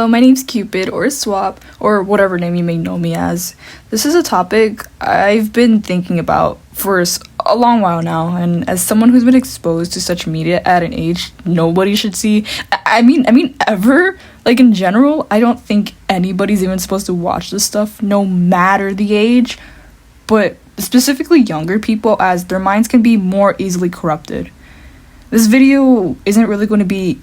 Hello, my name's Cupid, or Swap, or whatever name you may know me as. This is a topic I've been thinking about for a long while now, and as someone who's been exposed to such media at an age nobody should see, I mean ever, like in general, I don't think anybody's even supposed to watch this stuff, no matter the age, but specifically younger people, as their minds can be more easily corrupted. This video isn't really going to be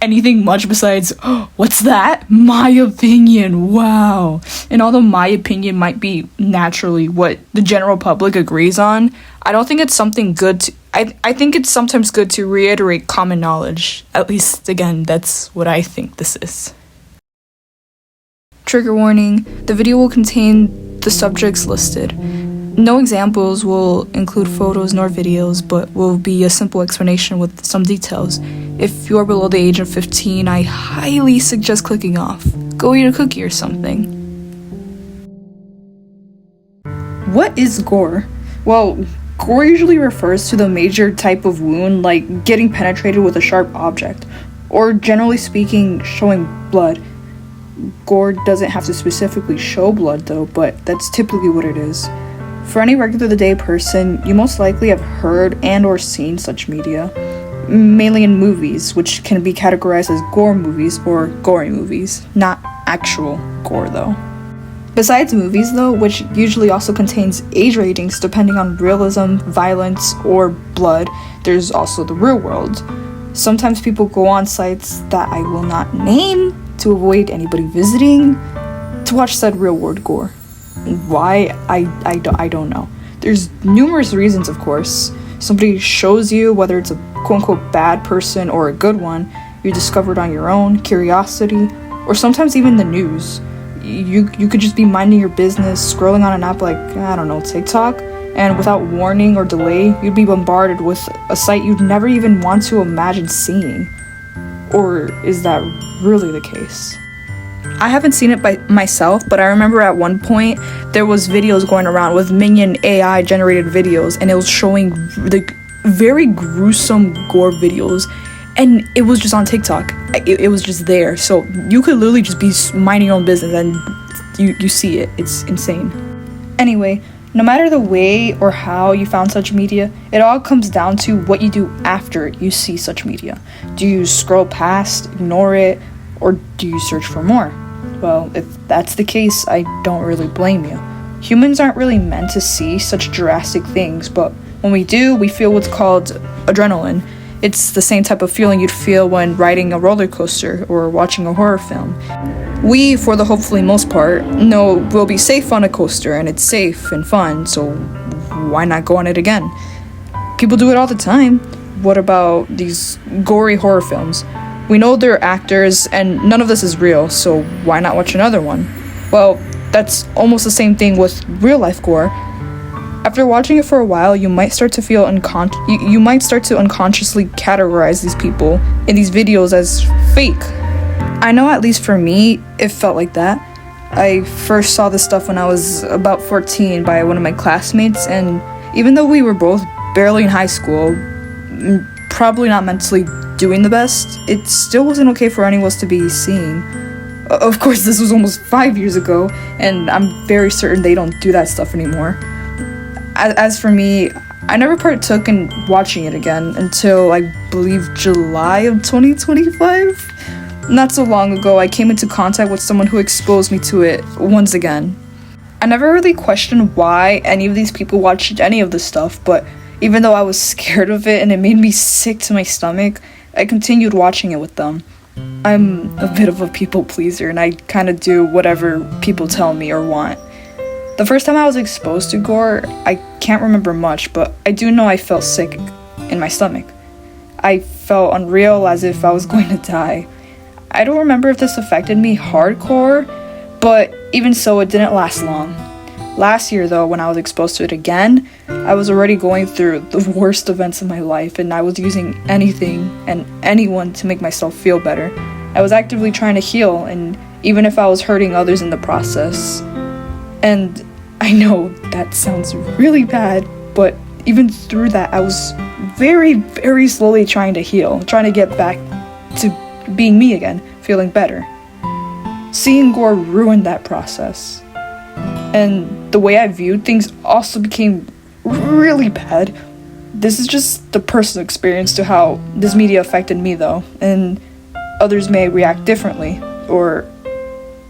anything much besides, oh, what's that? My opinion, wow. And although my opinion might be naturally what the general public agrees on, I don't think it's something good to, I think it's sometimes good to reiterate common knowledge. At least, again, that's what I think this is. Trigger warning, the video will contain the subjects listed. No examples will include photos nor videos, but will be a simple explanation with some details. If you are below the age of 15, I highly suggest clicking off. Go eat a cookie or something. What is gore? Well, gore usually refers to the major type of wound, like getting penetrated with a sharp object, or generally speaking, showing blood. Gore doesn't have to specifically show blood though, but that's typically what it is. For any regular-day person, you most likely have heard and or seen such media, mainly in movies, which can be categorized as gore movies or gory movies, not actual gore though. Besides movies though, which usually also contains age ratings depending on realism, violence, or blood, there's also the real world. Sometimes people go on sites that I will not name to avoid anybody visiting to watch said real world gore. Why? I don't know. There's numerous reasons, of course. Somebody shows you, whether it's a quote-unquote bad person or a good one, you discovered on your own, curiosity, or sometimes even the news. You could just be minding your business, scrolling on an app like, I don't know, TikTok, and without warning or delay, you'd be bombarded with a site you'd never even want to imagine seeing. Or is that really the case? I haven't seen it by myself, but I remember at one point there was videos going around with Minion AI generated videos, and it was showing the very gruesome gore videos, and it was just on TikTok. It was just there, so you could literally just be minding your own business and you see it. It's insane. Anyway, no matter the way or how you found such media, it all comes down to what you do after you see such media. Do you scroll past, ignore it, or do you search for more? Well, if that's the case, I don't really blame you. Humans aren't really meant to see such drastic things, but when we do, we feel what's called adrenaline. It's the same type of feeling you'd feel when riding a roller coaster or watching a horror film. We, for the hopefully most part, know we'll be safe on a coaster and it's safe and fun, so why not go on it again? People do it all the time. What about these gory horror films? We know they're actors, and none of this is real, so why not watch another one? Well, that's almost the same thing with real-life gore. After watching it for a while, you might start to feel you might start to unconsciously categorize these people in these videos as fake. I know, at least for me, it felt like that. I first saw this stuff when I was about 14 by one of my classmates, and even though we were both barely in high school, probably not mentally doing the best, it still wasn't okay for any of us to be seeing. Of course, this was almost 5 years ago, and I'm very certain they don't do that stuff anymore. As for me, I never partook in watching it again until, I believe, July of 2025. Not so long ago, I came into contact with someone who exposed me to it once again. I never really questioned why any of these people watched any of this stuff, but even though I was scared of it and it made me sick to my stomach, I continued watching it with them. I'm a bit of a people pleaser, and I kind of do whatever people tell me or want. The first time I was exposed to gore, I can't remember much, but I do know I felt sick in my stomach. I felt unreal, as if I was going to die. I don't remember if this affected me hardcore, but even so, it didn't last long. Last year, though, when I was exposed to it again, I was already going through the worst events of my life, and I was using anything and anyone to make myself feel better. I was actively trying to heal, and even if I was hurting others in the process. And I know that sounds really bad, but even through that, I was very, very slowly trying to heal, trying to get back to being me again, feeling better. seeing gore ruined that process. And the way I viewed things also became really bad. This is just the personal experience to how this media affected me though, and others may react differently, or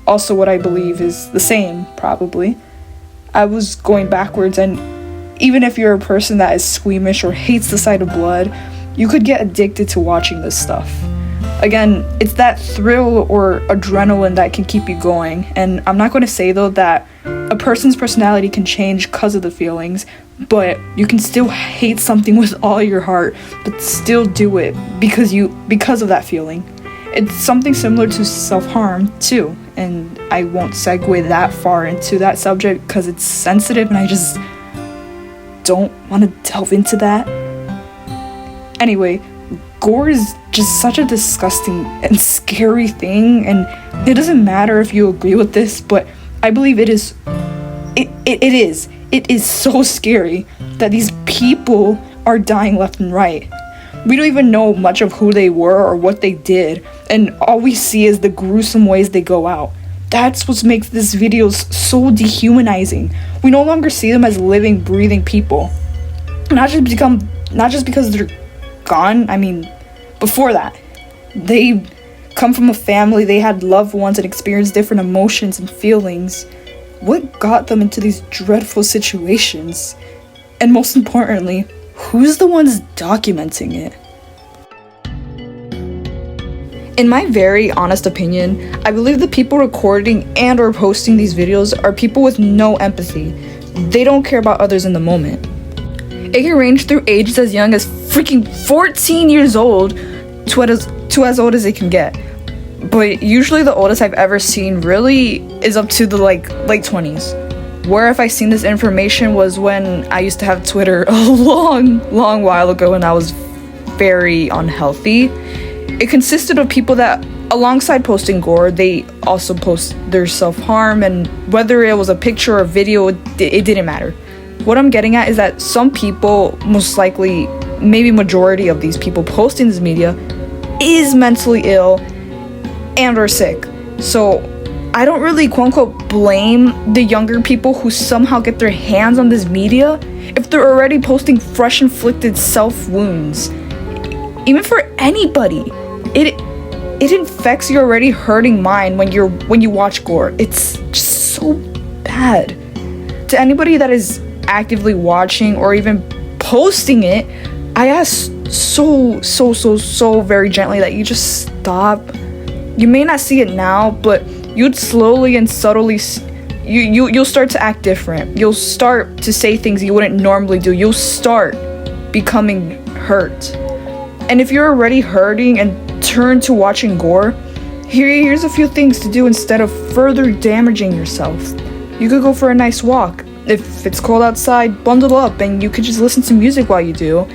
also what I believe is the same, probably. I was going backwards, and even if you're a person that is squeamish or hates the sight of blood, you could get addicted to watching this stuff. Again, it's that thrill or adrenaline that can keep you going, and I'm not going to say though that a person's personality can change because of the feelings, but you can still hate something with all your heart, but still do it because of that feeling. It's something similar to self-harm too, and I won't segue that far into that subject because it's sensitive and I just don't want to delve into that. Anyway, gore is just such a disgusting and scary thing, and it doesn't matter if you agree with this, but I believe it is so scary that these people are dying left and right. We don't even know much of who they were or what they did, and all we see is the gruesome ways they go out. That's what makes these videos so dehumanizing. We no longer see them as living, breathing people. Not just because they're gone. I mean, before that, they come from a family, they had loved ones and experienced different emotions and feelings. What got them into these dreadful situations? And most importantly, who's the ones documenting it? In my very honest opinion, I believe the people recording and or posting these videos are people with no empathy. They don't care about others in the moment. It can range through ages as young as freaking 14 years old to as old as it can get. But usually the oldest I've ever seen really is up to the late 20s. Where if I seen this information was when I used to have Twitter a long while ago and I was very unhealthy. It consisted of people that, alongside posting gore, they also post their self-harm, and whether it was a picture or video, it didn't matter. What I'm getting at is that some people, most likely, maybe majority of these people posting this media, is mentally ill and or sick. So I don't really quote-unquote blame the younger people who somehow get their hands on this media if they're already posting fresh inflicted self-wounds. Even for anybody, it infects your already hurting mind when you watch gore. It's just so bad. To anybody that is actively watching or even posting it, I ask so very gently that you just stop. You may not see it now, but you'd slowly and subtly you'll start to act different. You'll start to say things you wouldn't normally do. You'll start becoming hurt. And if you're already hurting and turn to watching gore, here's a few things to do instead of further damaging yourself. You could go for a nice walk. If it's cold outside, bundle up and you could just listen to music while you do.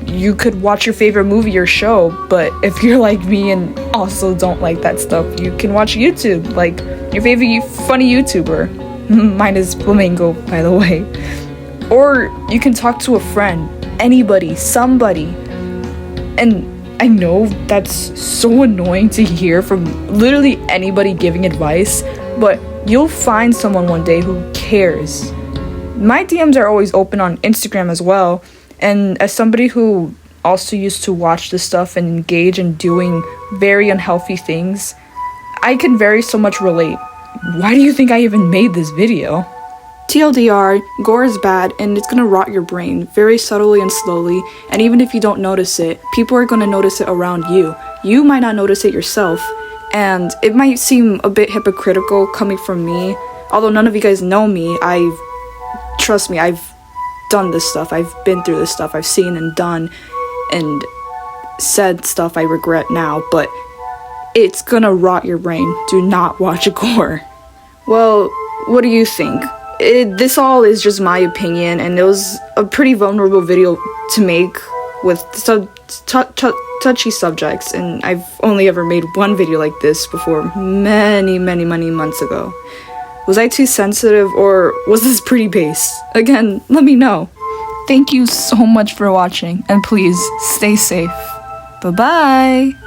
You could watch your favorite movie or show, but if you're like me and also don't like that stuff, you can watch YouTube, like your favorite funny YouTuber. Mine is Flamingo, by the way. Or you can talk to a friend, anybody, somebody. And I know that's so annoying to hear from literally anybody giving advice, but you'll find someone one day who cares. My DMs are always open on Instagram as well, and as somebody who also used to watch this stuff and engage in doing very unhealthy things, I can very so much relate. Why do you think I even made this video? TLDR, gore is bad and it's gonna rot your brain very subtly and slowly, and even if you don't notice it, people are gonna notice it around you. You might not notice it yourself, and it might seem a bit hypocritical coming from me, although none of you guys know me. Trust me, I've done this stuff, I've been through this stuff, I've seen and done and said stuff I regret now, but it's gonna rot your brain. Do not watch a gore. Well, what do you think? This all is just my opinion, and it was a pretty vulnerable video to make with touchy subjects, and I've only ever made one video like this before many months ago. Was I too sensitive, or was this pretty base? Again, let me know. Thank you so much for watching, and please stay safe. Bye-bye!